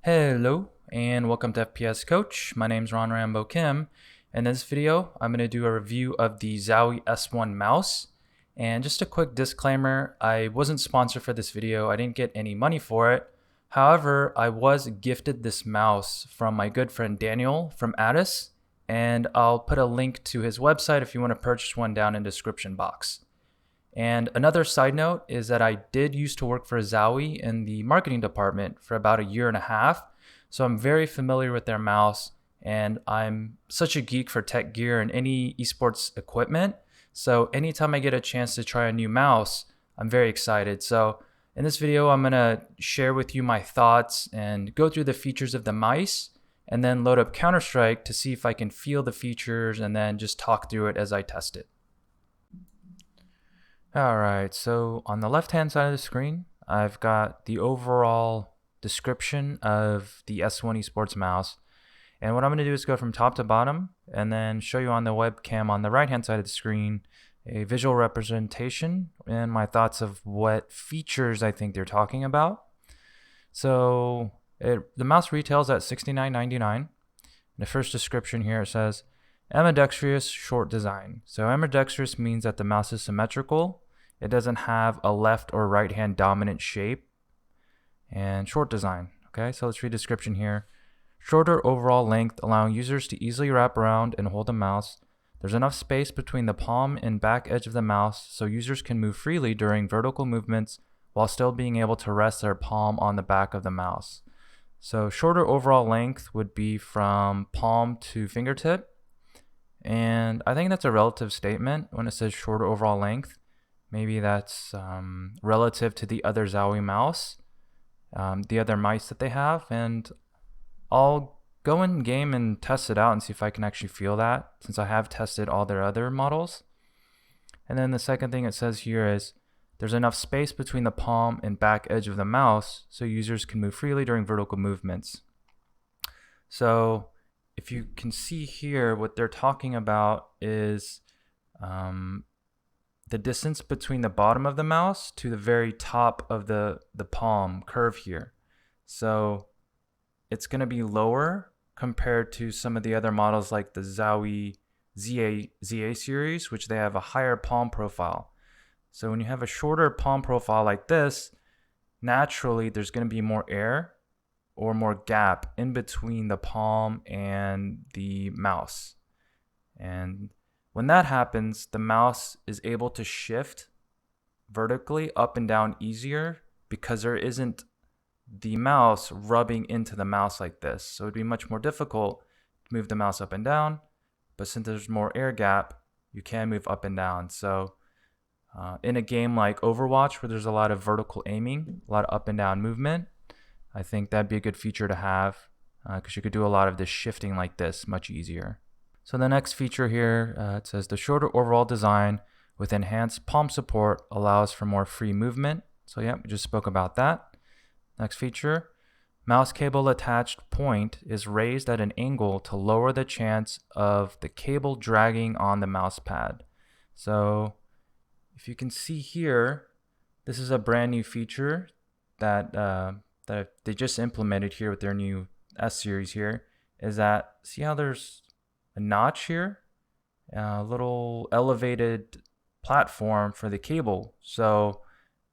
Hello and welcome to FPS Coach. My name is Rambo Kim. In this video, I'm going to do a review of the ZOWIE S1 mouse. And just a quick disclaimer, I wasn't sponsored for this video. I didn't get any money for it. However, I was gifted this mouse from my good friend Daniel from Addis, and I'll put a link to his website if you want to purchase one down in the description box. And another side note is that I did used to work for ZOWIE in the marketing department for about a year and a half. So I'm very familiar with their mouse, and I'm such a geek for tech gear and any esports equipment. So anytime I get a chance to try a new mouse, I'm very excited. So in this video, I'm going to share with you my thoughts and go through the features of the mice and then load up Counter-Strike to see if I can feel the features and then just talk through it as I test it. Alright, so on the left hand side of the screen, I've got the overall description of the S1 Esports mouse. And what I'm going to do is go from top to bottom and then show you on the webcam on the right hand side of the screen a visual representation and my thoughts of what features I think they're talking about. So the mouse retails at $69.99. The first description here, it says ambidextrous short design. So ambidextrous means that the mouse is symmetrical. It doesn't have a left or right hand dominant shape. And short design. Okay, so let's read description here. Shorter overall length, allowing users to easily wrap around and hold the mouse. There's enough space between the palm and back edge of the mouse so users can move freely during vertical movements while still being able to rest their palm on the back of the mouse. So shorter overall length would be from palm to fingertip. And I think that's a relative statement when it says shorter overall length. Maybe that's relative to the other ZOWIE mouse, the other mice that they have. And I'll go in game and test it out and see if I can actually feel that, since I have tested all their other models. And then the second thing it says here is there's enough space between the palm and back edge of the mouse so users can move freely during vertical movements. So if you can see here, what they're talking about is the distance between the bottom of the mouse to the very top of the palm curve here. So it's going to be lower compared to some of the other models like the ZOWIE ZA series, which they have a higher palm profile. So when you have a shorter palm profile like this, naturally there's going to be more air or more gap in between the palm and the mouse. And when that happens, the mouse is able to shift vertically up and down easier because there isn't the mouse rubbing into the mouse like this. So it'd be much more difficult to move the mouse up and down, but since there's more air gap, you can move up and down. So in a game like Overwatch, where there's a lot of vertical aiming, a lot of up and down movement, I think that'd be a good feature to have because you could do a lot of this shifting like this much easier. So the next feature here, it says the shorter overall design with enhanced palm support allows for more free movement. So yeah, we just spoke about that. Next feature, mouse cable attached point is raised at an angle to lower the chance of the cable dragging on the mouse pad. So if you can see here, this is a brand new feature that they just implemented here with their new S series here, is that, see how there's a notch here, a little elevated platform for the cable. So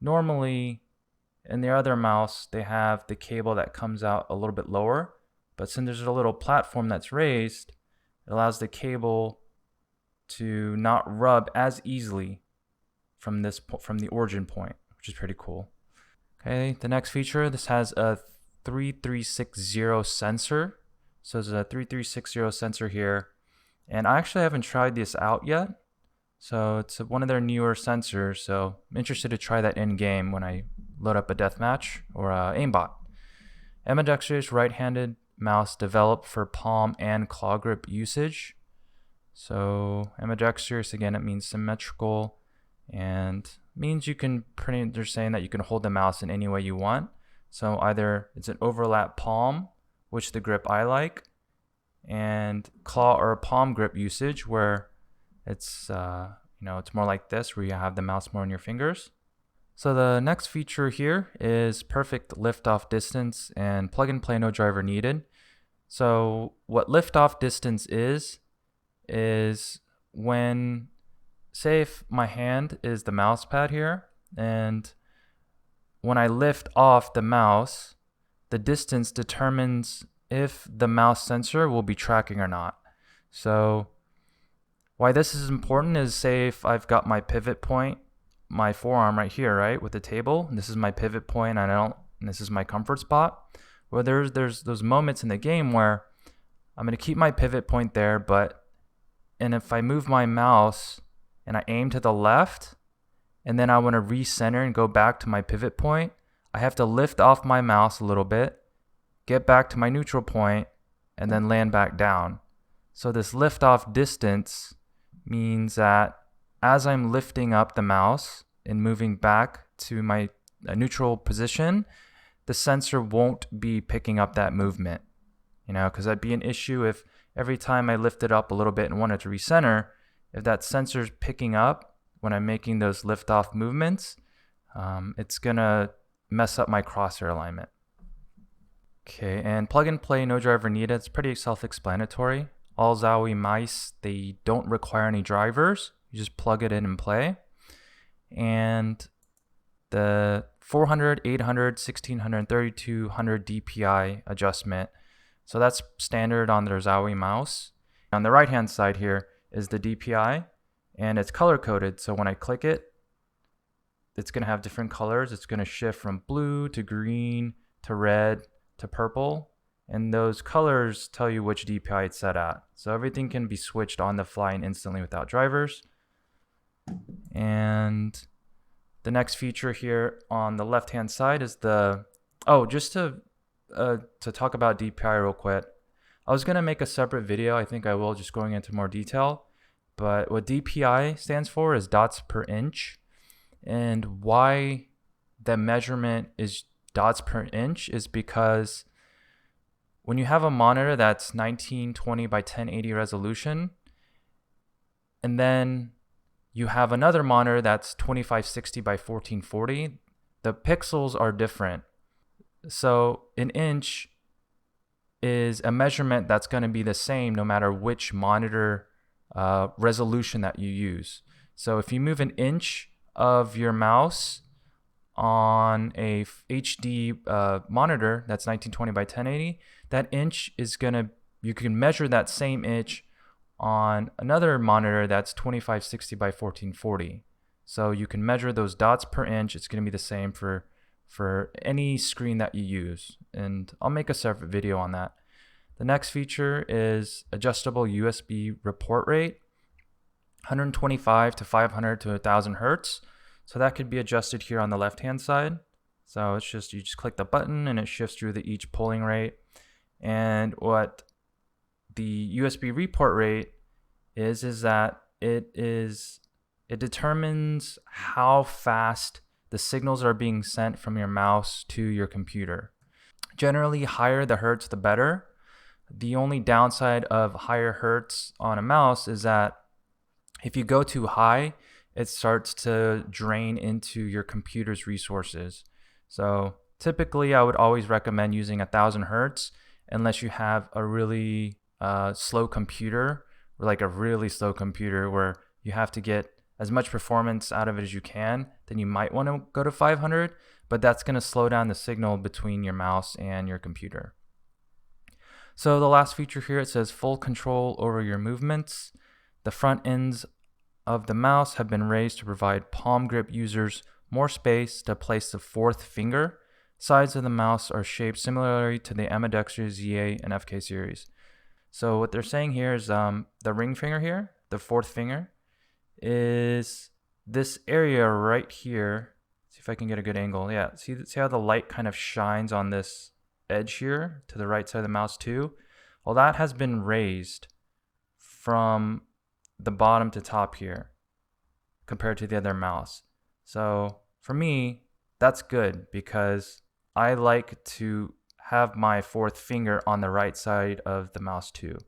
normally in the other mouse, they have the cable that comes out a little bit lower, but since there's a little platform that's raised, it allows the cable to not rub as easily from the origin point, which is pretty cool. Okay, the next feature, this has a 3360 sensor. So there's a 3360 sensor here, and I actually haven't tried this out yet. So it's one of their newer sensors, so I'm interested to try that in game when I load up a deathmatch or aimbot. Ambidextrous right-handed mouse developed for palm and claw grip usage. So ambidextrous, again, it means symmetrical and means you can they're saying that you can hold the mouse in any way you want. So either it's an overlap palm, which the grip I like, and claw or palm grip usage where it's it's more like this, where you have the mouse more in your fingers. So the next feature here is perfect liftoff distance and plug and play, no driver needed. So what liftoff distance is when, say if my hand is the mouse pad here, and when I lift off the mouse, the distance determines if the mouse sensor will be tracking or not. So why this is important is, say if I've got my pivot point, my forearm right here, right, with the table, and this is my pivot point, and this is my comfort spot. Well, there's those moments in the game where I'm going to keep my pivot point there, and if I move my mouse and I aim to the left, and then I want to recenter and go back to my pivot point, I have to lift off my mouse a little bit, get back to my neutral point, and then land back down. So this liftoff distance means that as I'm lifting up the mouse and moving back to my neutral position, the sensor won't be picking up that movement, because that'd be an issue if every time I lift it up a little bit and wanted to recenter, if that sensor's picking up when I'm making those liftoff movements, it's gonna mess up my crosshair alignment. Okay, and plug and play, no driver needed. It's pretty self-explanatory. All ZOWIE mice, they don't require any drivers. You just plug it in and play. And the 400, 800, 1600, 3200 DPI adjustment. So that's standard on their ZOWIE mouse. On the right hand side here is the DPI, and it's color coded. So when I click it, it's going to have different colors. It's going to shift from blue to green to red to purple. And those colors tell you which DPI it's set at. So everything can be switched on the fly and instantly without drivers. And the next feature here on the left hand side is just to talk about DPI real quick. I was going to make a separate video. I think I will, just going into more detail. But what DPI stands for is dots per inch. And why the measurement is dots per inch is because when you have a monitor that's 1920 by 1080 resolution, and then you have another monitor that's 2560 by 1440, the pixels are different. So an inch is a measurement that's going to be the same no matter which monitor resolution that you use. So if you move an inch of your mouse on a HD monitor that's 1920 by 1080, that inch is you can measure that same inch on another monitor that's 2560 by 1440. So you can measure those dots per inch. It's going to be the same for any screen that you use, and I'll make a separate video on that. The next feature is adjustable USB report rate, 125 to 500 to 1000 hertz. So that could be adjusted here on the left hand side. So it's just, you just click the button and it shifts through each polling rate. And what the USB report rate is that it determines how fast the signals are being sent from your mouse to your computer. Generally, higher the hertz, the better. The only downside of higher hertz on a mouse is that if you go too high, it starts to drain into your computer's resources. So typically, I would always recommend using 1000 hertz unless you have a really slow computer, or like a really slow computer where you have to get as much performance out of it as you can. Then you might want to go to 500, but that's going to slow down the signal between your mouse and your computer. So the last feature here, it says full control over your movements. The front ends of the mouse have been raised to provide palm grip users more space to place the fourth finger. Sides of the mouse are shaped similarly to the ambidextrous ZA and FK series. So what they're saying here is the ring finger here, the fourth finger, is this area right here. See if I can get a good angle. Yeah, see how the light kind of shines on this edge here to the right side of the mouse too? Well, that has been raised from the bottom to top here compared to the other mouse. So for me, that's good because I like to have my fourth finger on the right side of the mouse too.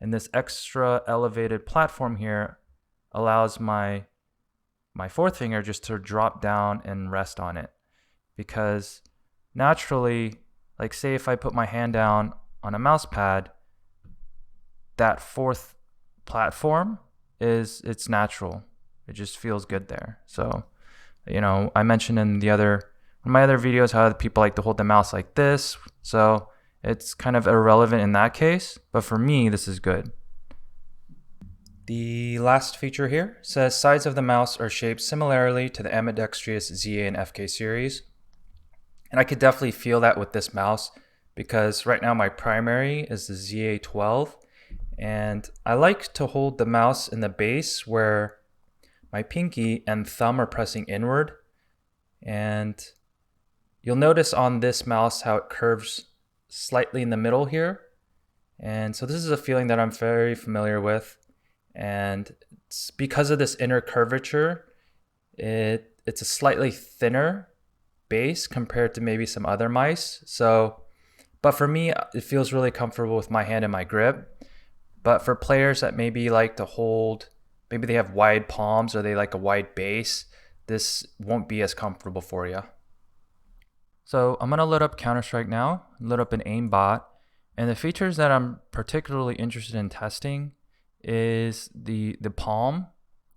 And this extra elevated platform here allows my my fourth finger just to drop down and rest on it. Because naturally, like say if I put my hand down on a mouse pad, that fourth platform it's natural. It just feels good there. So, you know, I mentioned in my other videos how people like to hold the mouse like this. So it's kind of irrelevant in that case, but for me, this is good. The last feature here says sides of the mouse are shaped similarly to the ambidextrous ZA and FK series. And I could definitely feel that with this mouse because right now my primary is the ZA12. And I like to hold the mouse in the base where my pinky and thumb are pressing inward. And you'll notice on this mouse how it curves slightly in the middle here. And so this is a feeling that I'm very familiar with. And it's because of this inner curvature, it's a slightly thinner base compared to maybe some other mice. But for me, it feels really comfortable with my hand and my grip. But for players that maybe like to hold, maybe they have wide palms or they like a wide base, this won't be as comfortable for you. So I'm gonna load up Counter-Strike now, load up an aimbot, and the features that I'm particularly interested in testing is the palm,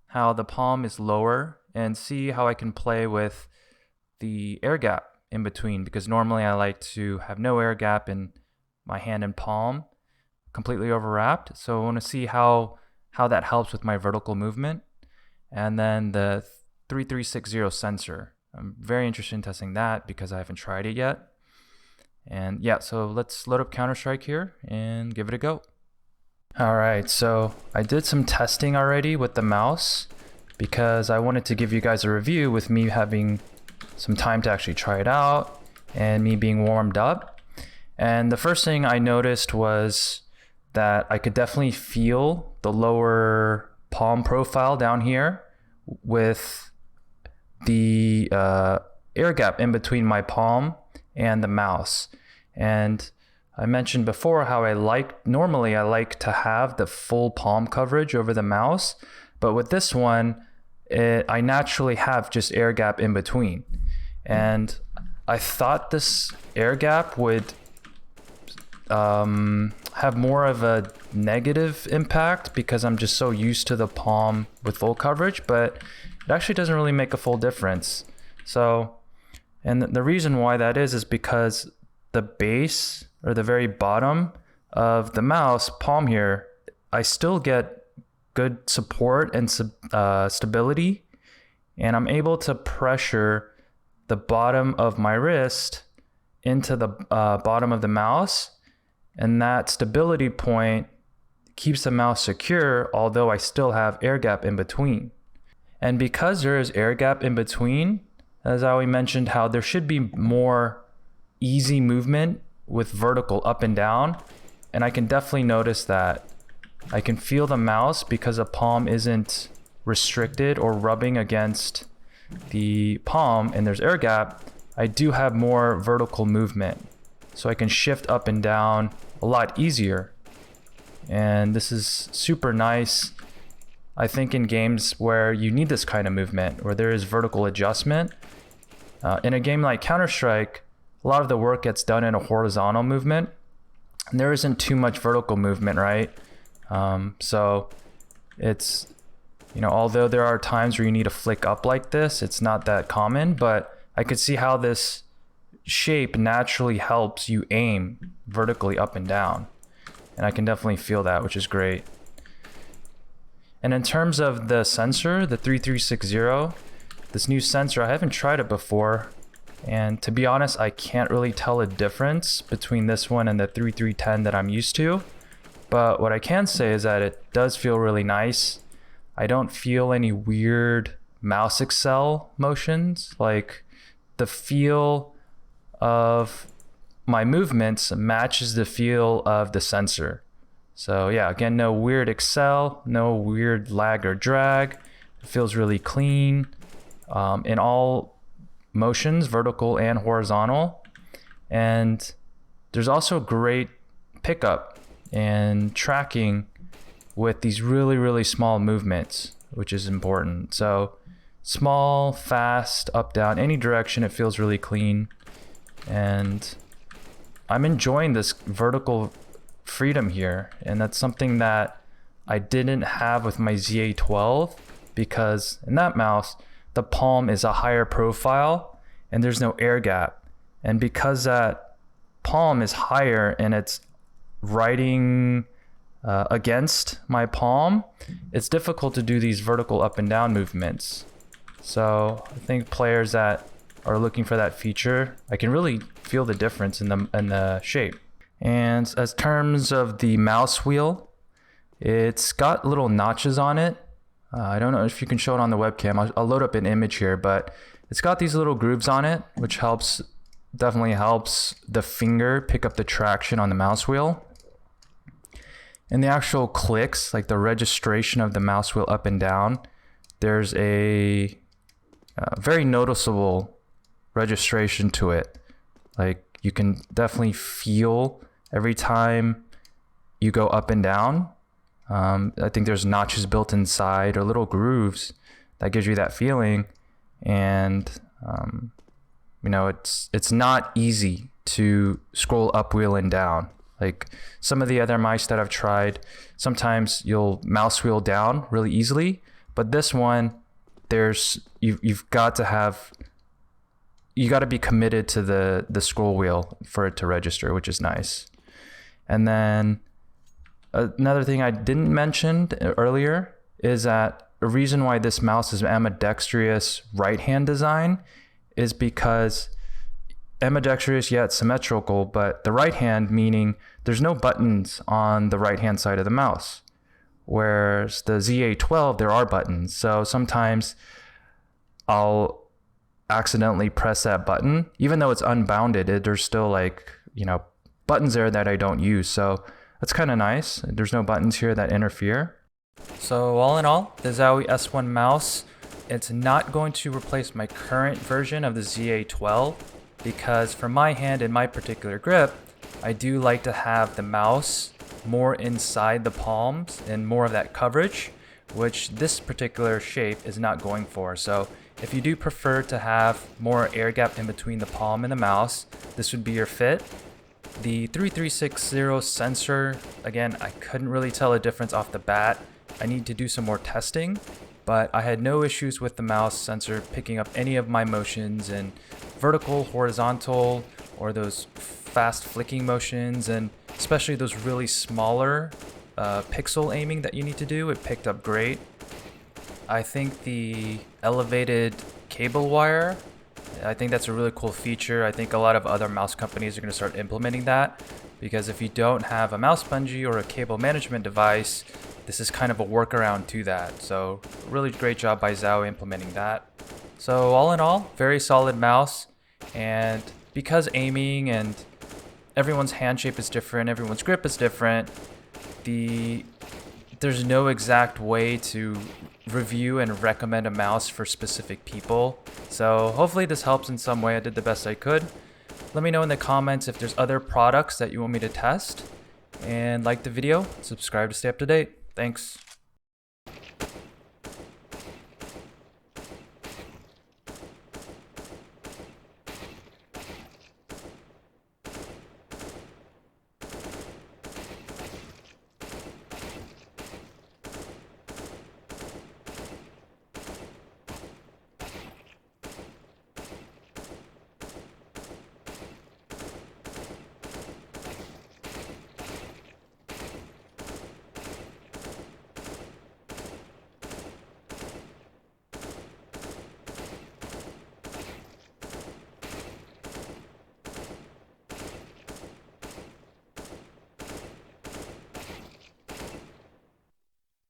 how the palm is lower, and see how I can play with the air gap in between, because normally I like to have no air gap in my hand and palm, completely overwrapped. So I want to see how that helps with my vertical movement. And then the 3360 sensor. I'm very interested in testing that because I haven't tried it yet. And yeah, so let's load up Counter-Strike here and give it a go. All right, so I did some testing already with the mouse because I wanted to give you guys a review with me having some time to actually try it out and me being warmed up. And the first thing I noticed was that I could definitely feel the lower palm profile down here with the air gap in between my palm and the mouse. And I mentioned before how normally I like to have the full palm coverage over the mouse, but with this one, I naturally have just air gap in between. And I thought this air gap would have more of a negative impact because I'm just so used to the palm with full coverage, but it actually doesn't really make a full difference. So, and the reason why that is because the base or the very bottom of the mouse palm here, I still get good support and stability, and I'm able to pressure the bottom of my wrist into the bottom of the mouse, and that stability point keeps the mouse secure, although I still have air gap in between. And because there is air gap in between, as I already mentioned, how there should be more easy movement with vertical up and down, and I can definitely notice that. I can feel the mouse because the palm isn't restricted or rubbing against the palm and there's air gap. I do have more vertical movement, so I can shift up and down a lot easier. And this is super nice, I think, in games where you need this kind of movement, where there is vertical adjustment. In a game like Counter-Strike, a lot of the work gets done in a horizontal movement, and there isn't too much vertical movement, right? So it's, although there are times where you need to flick up like this, it's not that common, but I could see how this shape naturally helps you aim vertically up and down. And I can definitely feel that, which is great. And in terms of the sensor, the 3360, this new sensor, I haven't tried it before. And to be honest, I can't really tell a difference between this one and the 3310 that I'm used to. But what I can say is that it does feel really nice. I don't feel any weird mouse accel motions. Like, the feel of my movements matches the feel of the sensor. So yeah, again, no weird accel, no weird lag or drag. It feels really clean in all motions, vertical and horizontal. And there's also great pickup and tracking with these really, really small movements, which is important. So small, fast, up, down, any direction. It feels really clean. And I'm enjoying this vertical freedom here. And that's something that I didn't have with my ZA12, because in that mouse, the palm is a higher profile and there's no air gap. And because that palm is higher and it's writing against my palm, it's difficult to do these vertical up and down movements. So I think players that are looking for that feature, I can really feel the difference in the shape. And as terms of the mouse wheel, it's got little notches on it. I don't know if you can show it on the webcam. I'll load up an image here, but it's got these little grooves on it, which definitely helps the finger pick up the traction on the mouse wheel. And the actual clicks, like the registration of the mouse wheel up and down, there's a very noticeable registration to it. Like you can definitely feel every time you go up and down. I think there's notches built inside or little grooves that gives you that feeling. And you know, it's not easy to scroll up wheel and down. Like some of the other mice that I've tried, sometimes you'll mouse wheel down really easily, but this one, you've got to be committed to the scroll wheel for it to register, which is nice. And then another thing I didn't mention earlier is that a reason why this mouse is ambidextrous right-hand design is because ambidextrous, yeah, it's symmetrical, but the right hand, meaning there's no buttons on the right hand side of the mouse. Whereas the ZA12, there are buttons. So sometimes I'll accidentally press that button, even though it's unbounded, there's still like, you know, buttons there that I don't use. So that's kind of nice. There's no buttons here that interfere. So all in all, the ZOWIE S1 mouse, it's not going to replace my current version of the ZA12, because for my hand and my particular grip, I do like to have the mouse more inside the palms and more of that coverage, which this particular shape is not going for. So if you do prefer to have more air gap in between the palm and the mouse, this would be your fit. The 3360 sensor, again, I couldn't really tell a difference off the bat. I need to do some more testing, but I had no issues with the mouse sensor picking up any of my motions in vertical, horizontal, or those fast flicking motions, and especially those really smaller pixel aiming that you need to do. It picked up great. I think the elevated cable wire, I think that's a really cool feature. I think a lot of other mouse companies are going to start implementing that, because if you don't have a mouse bungee or a cable management device, this is kind of a workaround to that. So really great job by ZOWIE implementing that. So all in all, very solid mouse. And because aiming and everyone's hand shape is different, everyone's grip is different, there's no exact way to review and recommend a mouse for specific people. So hopefully this helps in some way. I did the best I could. Let me know in the comments if there's other products that you want me to test. And like the video, subscribe to stay up to date. Thanks.